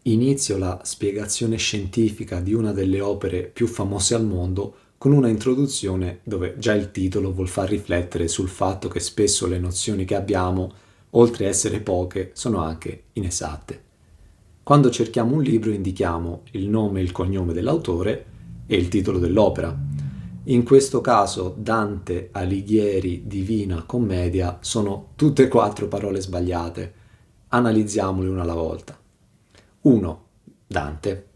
Inizio la spiegazione scientifica di una delle opere più famose al mondo con una introduzione dove già il titolo vuol far riflettere sul fatto che spesso le nozioni che abbiamo, oltre a essere poche, sono anche inesatte. Quando cerchiamo un libro indichiamo il nome e il cognome dell'autore e il titolo dell'opera. In questo caso Dante Alighieri Divina Commedia sono tutte e quattro parole sbagliate. Analizziamole una alla volta. 1. Dante.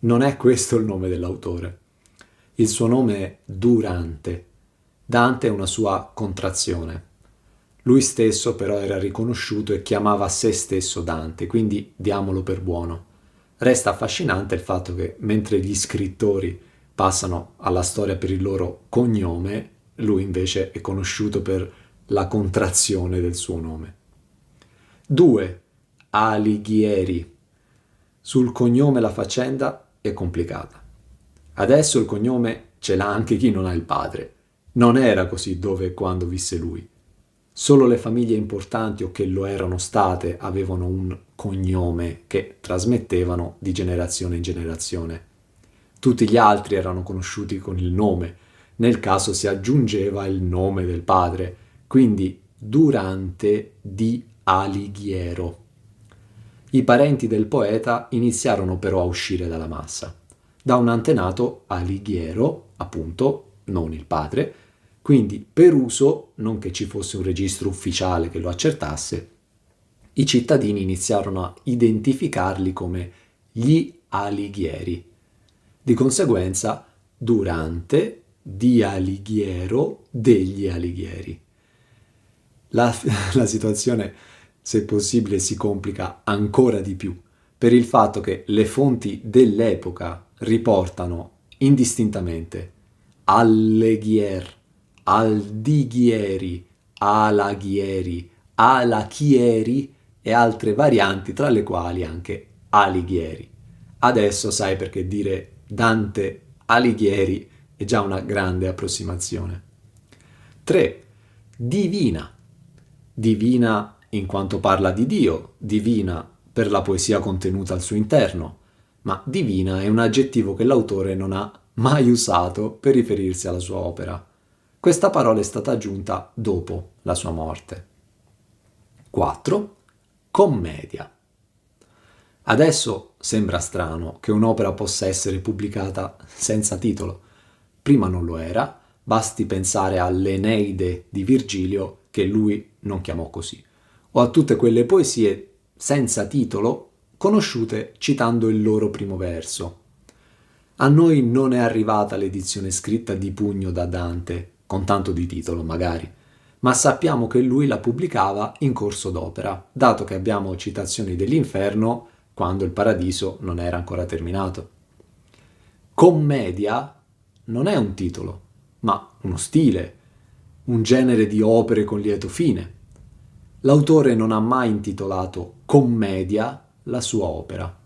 Non è questo il nome dell'autore. Il suo nome è Durante. Dante è una sua contrazione. Lui stesso però era riconosciuto e chiamava se stesso Dante, quindi diamolo per buono. Resta affascinante il fatto che mentre gli scrittori passano alla storia per il loro cognome, lui invece è conosciuto per la contrazione del suo nome. 2. Alighieri. Sul cognome la faccenda è complicata. Adesso il cognome ce l'ha anche chi non ha il padre. Non era così dove e quando visse lui. Solo le famiglie importanti o che lo erano state avevano un cognome che trasmettevano di generazione in generazione. Tutti gli altri erano conosciuti con il nome, nel caso si aggiungeva il nome del padre, quindi Durante di Alighiero. I parenti del poeta iniziarono però a uscire dalla massa. Da un antenato Alighiero, appunto, non il padre, quindi per uso, non che ci fosse un registro ufficiale che lo accertasse, i cittadini iniziarono a identificarli come gli Alighieri. Di conseguenza, Durante di Alighiero degli Alighieri. La situazione, se possibile, si complica ancora di più per il fatto che le fonti dell'epoca riportano indistintamente Alleghier, Aldighieri, Alaghieri, Alachieri e altre varianti, tra le quali anche Alighieri. Adesso sai perché dire Dante Alighieri è già una grande approssimazione. 3. Divina. Divina in quanto parla di Dio, divina per la poesia contenuta al suo interno, ma divina è un aggettivo che l'autore non ha mai usato per riferirsi alla sua opera. Questa parola è stata aggiunta dopo la sua morte. 4. Commedia. Adesso sembra strano che un'opera possa essere pubblicata senza titolo. Prima non lo era, basti pensare all'Eneide di Virgilio, che lui non chiamò così, o a tutte quelle poesie senza titolo conosciute citando il loro primo verso. A noi non è arrivata l'edizione scritta di pugno da Dante, con tanto di titolo magari, ma sappiamo che lui la pubblicava in corso d'opera, dato che abbiamo citazioni dell'Inferno quando il Paradiso non era ancora terminato. Commedia non è un titolo, ma uno stile, un genere di opere con lieto fine. L'autore non ha mai intitolato commedia la sua opera,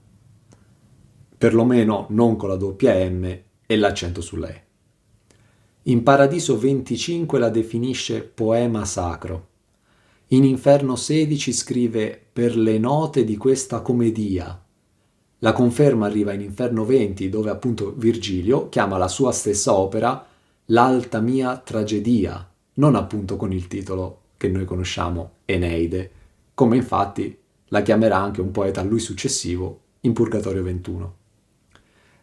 perlomeno non con la doppia M e l'accento sulla E. In Paradiso 25 la definisce poema sacro. In Inferno 16 scrive per le note di questa commedia. La conferma arriva in Inferno 20 dove appunto Virgilio chiama la sua stessa opera l'alta mia tragedia, non appunto con il titolo che noi conosciamo, Eneide, come infatti la chiamerà anche un poeta a lui successivo in Purgatorio 21.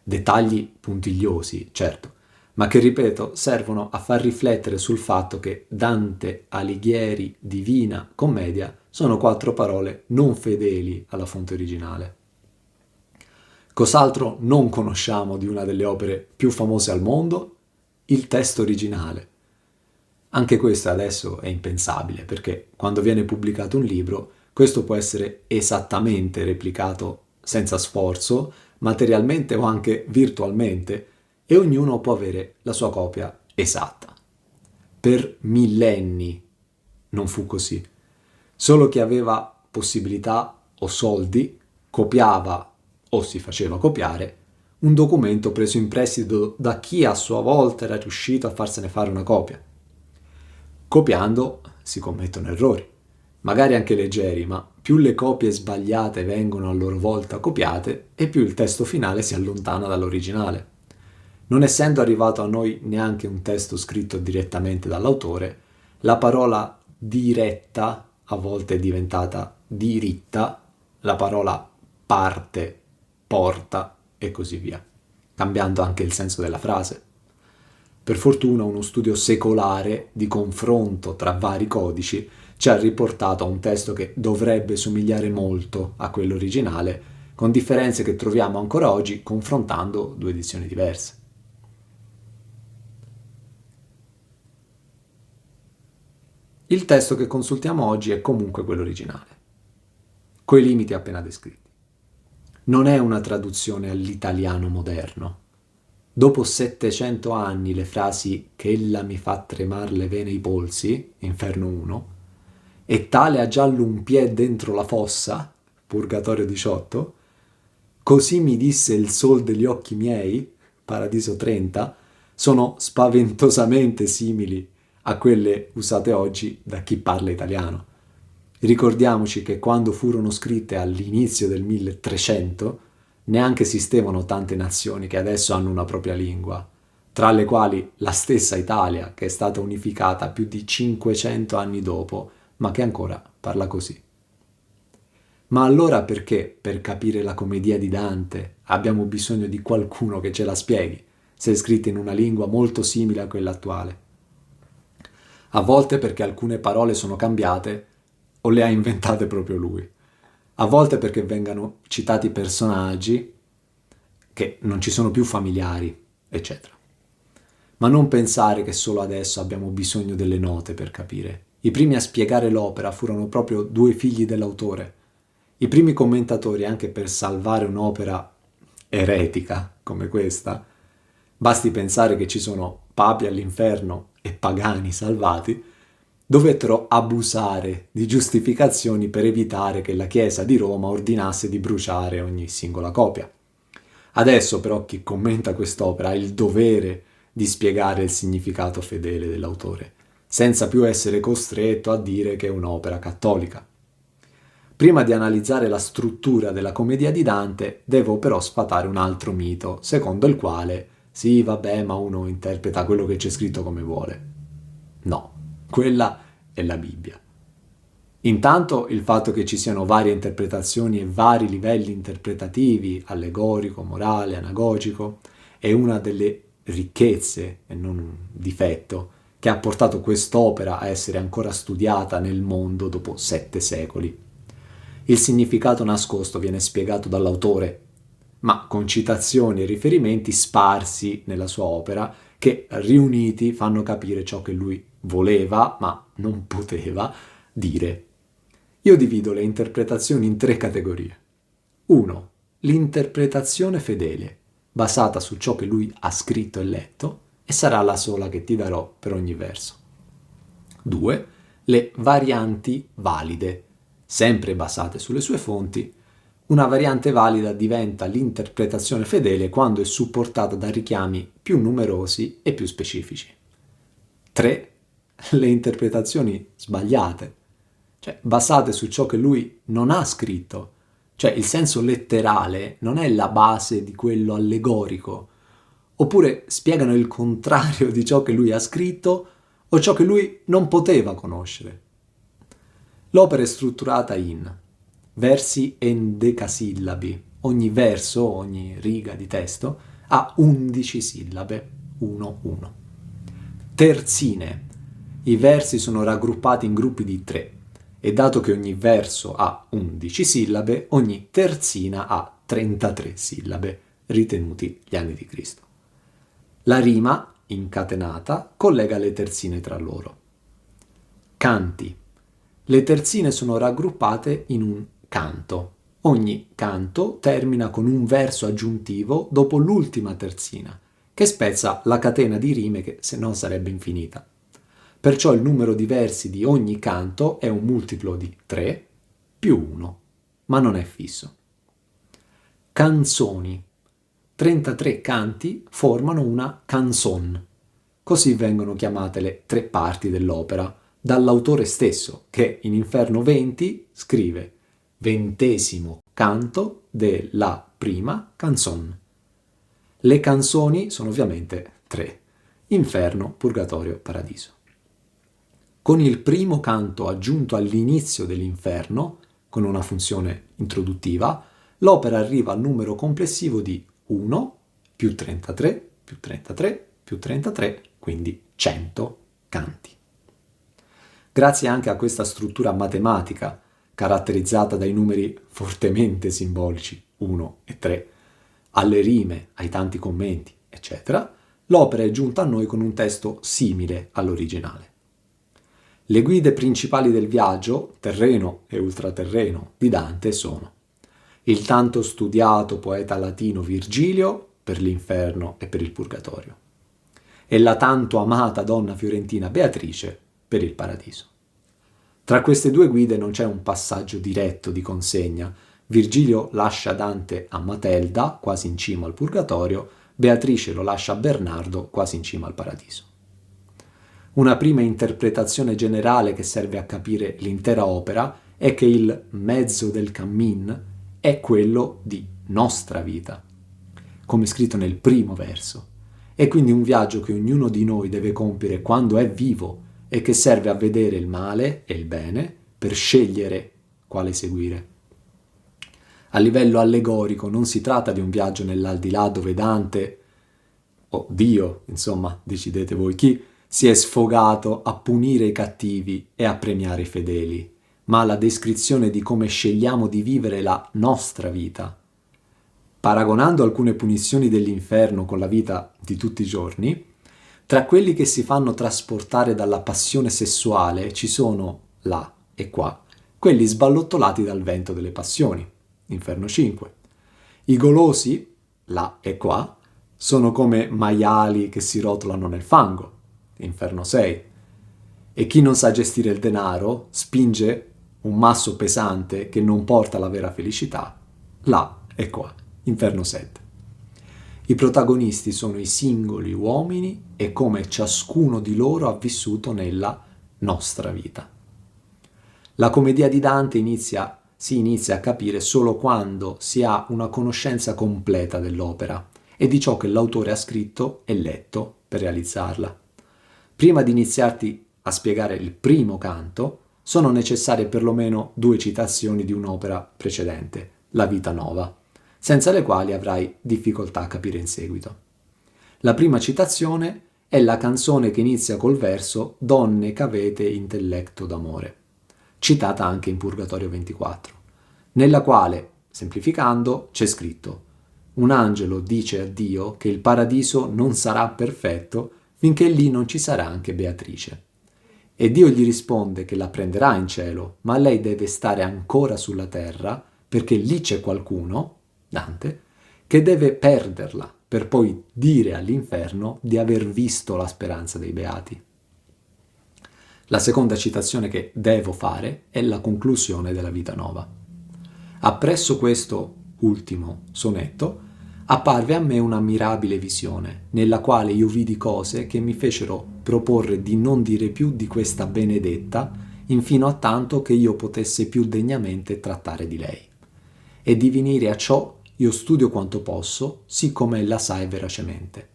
Dettagli puntigliosi, certo, ma che, ripeto, servono a far riflettere sul fatto che Dante Alighieri Divina Commedia sono 4 parole non fedeli alla fonte originale. Cos'altro non conosciamo di una delle opere più famose al mondo? Il testo originale. Anche questo adesso è impensabile, perché quando viene pubblicato un libro, questo può essere esattamente replicato senza sforzo, materialmente o anche virtualmente, e ognuno può avere la sua copia esatta. Per millenni non fu così. Solo chi aveva possibilità o soldi copiava o si faceva copiare un documento preso in prestito da chi a sua volta era riuscito a farsene fare una copia. Copiando si commettono errori. magari anche leggeri, ma più le copie sbagliate vengono a loro volta copiate e più il testo finale si allontana dall'originale. Non essendo arrivato a noi neanche un testo scritto direttamente dall'autore, la parola diretta a volte è diventata diritta, la parola parte, porta e così via, cambiando anche il senso della frase. Per fortuna uno studio secolare di confronto tra vari codici ci ha riportato a un testo che dovrebbe somigliare molto a quello originale, con differenze che troviamo ancora oggi confrontando due edizioni diverse. Il testo che consultiamo oggi è comunque quello originale, coi limiti appena descritti. Non è una traduzione all'italiano moderno. Dopo 700 anni le frasi «che ella mi fa tremar le vene ai polsi», Inferno 1, e «tale ha giallo un piè dentro la fossa», Purgatorio 18, «così mi disse il sol degli occhi miei», Paradiso 30, sono spaventosamente simili a quelle usate oggi da chi parla italiano. Ricordiamoci che quando furono scritte all'inizio del 1300 neanche esistevano tante nazioni che adesso hanno una propria lingua, tra le quali la stessa Italia, che è stata unificata più di 500 anni dopo, ma che ancora parla così. Ma allora perché, per capire la commedia di Dante, abbiamo bisogno di qualcuno che ce la spieghi, se è scritta in una lingua molto simile a quella attuale? A volte perché alcune parole sono cambiate o le ha inventate proprio lui. A volte perché vengano citati personaggi che non ci sono più familiari, eccetera. Ma non pensare che solo adesso abbiamo bisogno delle note per capire. I primi a spiegare l'opera furono proprio due figli dell'autore. I primi commentatori, anche per salvare un'opera eretica come questa, basti pensare che ci sono papi all'inferno e pagani salvati, dovettero abusare di giustificazioni per evitare che la Chiesa di Roma ordinasse di bruciare ogni singola copia. Adesso però chi commenta quest'opera ha il dovere di spiegare il significato fedele dell'autore, senza più essere costretto a dire che è un'opera cattolica. Prima di analizzare la struttura della commedia di Dante, devo però sfatare un altro mito, secondo il quale sì, vabbè, ma uno interpreta quello che c'è scritto come vuole. No, quella è la Bibbia. Intanto il fatto che ci siano varie interpretazioni e vari livelli interpretativi, allegorico, morale, anagogico, è una delle ricchezze, e non un difetto, che ha portato quest'opera a essere ancora studiata nel mondo dopo 7 secoli. Il significato nascosto viene spiegato dall'autore, ma con citazioni e riferimenti sparsi nella sua opera che riuniti fanno capire ciò che lui voleva, ma non poteva, dire. Io divido le interpretazioni in 3 categorie. 1. L'interpretazione fedele, basata su ciò che lui ha scritto e letto, e sarà la sola che ti darò per ogni verso. 2. Le varianti valide, sempre basate sulle sue fonti. Una variante valida diventa l'interpretazione fedele quando è supportata da richiami più numerosi e più specifici. 3. Le interpretazioni sbagliate, cioè basate su ciò che lui non ha scritto, cioè il senso letterale non è la base di quello allegorico, oppure spiegano il contrario di ciò che lui ha scritto o ciò che lui non poteva conoscere. L'opera è strutturata in versi endecasillabi, ogni verso, ogni riga di testo ha 11 sillabe, 1-1. Terzine, i versi sono raggruppati in gruppi di 3 e dato che ogni verso ha 11 sillabe, ogni terzina ha 33 sillabe, ritenuti gli anni di Cristo. La rima, incatenata, collega le terzine tra loro. Canti. Le terzine sono raggruppate in un canto. Ogni canto termina con un verso aggiuntivo dopo l'ultima terzina, che spezza la catena di rime che se no sarebbe infinita. Perciò il numero di versi di ogni canto è un multiplo di 3 più 1, ma non è fisso. Canzoni. 33 canti formano una canzone. Così vengono chiamate le 3 parti dell'opera, dall'autore stesso, che in Inferno 20 scrive 20° canto della prima canzone. Le canzoni sono ovviamente 3: Inferno, Purgatorio, Paradiso. Con il primo canto aggiunto all'inizio dell'Inferno, con una funzione introduttiva, l'opera arriva al numero complessivo di 1 più 33 più 33 più 33, quindi 100 canti. Grazie anche a questa struttura matematica, caratterizzata dai numeri fortemente simbolici 1 e 3, alle rime, ai tanti commenti, eccetera, l'opera è giunta a noi con un testo simile all'originale. Le guide principali del viaggio, terreno e ultraterreno, di Dante sono il tanto studiato poeta latino Virgilio per l'Inferno e per il Purgatorio e la tanto amata donna fiorentina Beatrice per il Paradiso. Tra queste due guide non c'è un passaggio diretto di consegna. Virgilio lascia Dante a Matelda, quasi in cima al Purgatorio, Beatrice lo lascia a Bernardo, quasi in cima al Paradiso. Una prima interpretazione generale che serve a capire l'intera opera è che il mezzo del cammin è quello di nostra vita, come scritto nel primo verso. È quindi un viaggio che ognuno di noi deve compiere quando è vivo e che serve a vedere il male e il bene per scegliere quale seguire. A livello allegorico non si tratta di un viaggio nell'aldilà dove Dante, o Dio, insomma, decidete voi chi, si è sfogato a punire i cattivi e a premiare i fedeli, ma la descrizione di come scegliamo di vivere la nostra vita. Paragonando alcune punizioni dell'inferno con la vita di tutti i giorni, tra quelli che si fanno trasportare dalla passione sessuale ci sono, là e qua, quelli sballottolati dal vento delle passioni, Inferno 5. I golosi, là e qua, sono come maiali che si rotolano nel fango, Inferno 6. E chi non sa gestire il denaro spinge un masso pesante che non porta alla vera felicità, là e qua, Inferno 7. I protagonisti sono i singoli uomini e come ciascuno di loro ha vissuto nella nostra vita. La commedia di Dante si inizia a capire solo quando si ha una conoscenza completa dell'opera e di ciò che l'autore ha scritto e letto per realizzarla. Prima di iniziarti a spiegare il primo canto, sono necessarie perlomeno 2 citazioni di un'opera precedente, La Vita Nova, senza le quali avrai difficoltà a capire in seguito. La prima citazione è la canzone che inizia col verso «Donne c'avete intelletto d'amore», citata anche in Purgatorio 24, nella quale, semplificando, c'è scritto «Un angelo dice a Dio che il paradiso non sarà perfetto finché lì non ci sarà anche Beatrice. E Dio gli risponde che la prenderà in cielo, ma lei deve stare ancora sulla terra perché lì c'è qualcuno, Dante, che deve perderla per poi dire all'inferno di aver visto la speranza dei beati». La seconda citazione che devo fare è la conclusione della Vita Nova. Appresso questo ultimo sonetto apparve a me una mirabile visione, nella quale io vidi cose che mi fecero proporre di non dire più di questa benedetta, infino a tanto che io potesse più degnamente trattare di lei. E di venire a ciò io studio quanto posso, sì come ella sa e veracemente.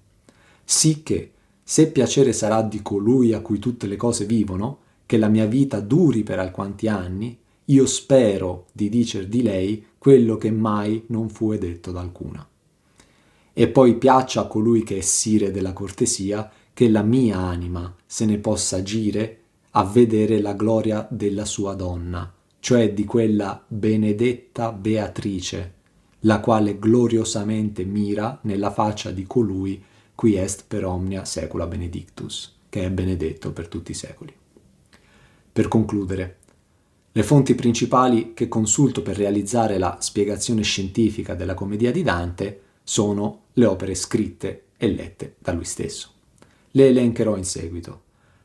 Sì che, se piacere sarà di colui a cui tutte le cose vivono, che la mia vita duri per alquanti anni, io spero di dicer di lei quello che mai non fu detto da alcuna. E poi piaccia a colui che è sire della cortesia che la mia anima se ne possa agire a vedere la gloria della sua donna, cioè di quella benedetta Beatrice, la quale gloriosamente mira nella faccia di colui qui est per omnia saecula benedictus, che è benedetto per tutti i secoli. Per concludere, le fonti principali che consulto per realizzare la spiegazione scientifica della commedia di Dante sono le opere scritte e lette da lui stesso. Le elencherò in seguito.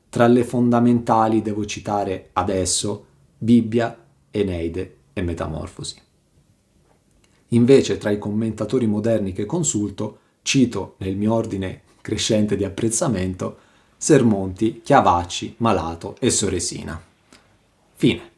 Tra le fondamentali devo citare adesso Bibbia, Eneide e Metamorfosi. Invece, tra i commentatori moderni che consulto, cito nel mio ordine crescente di apprezzamento Sermonti, Chiavacci, Malato e Soresina. Fine.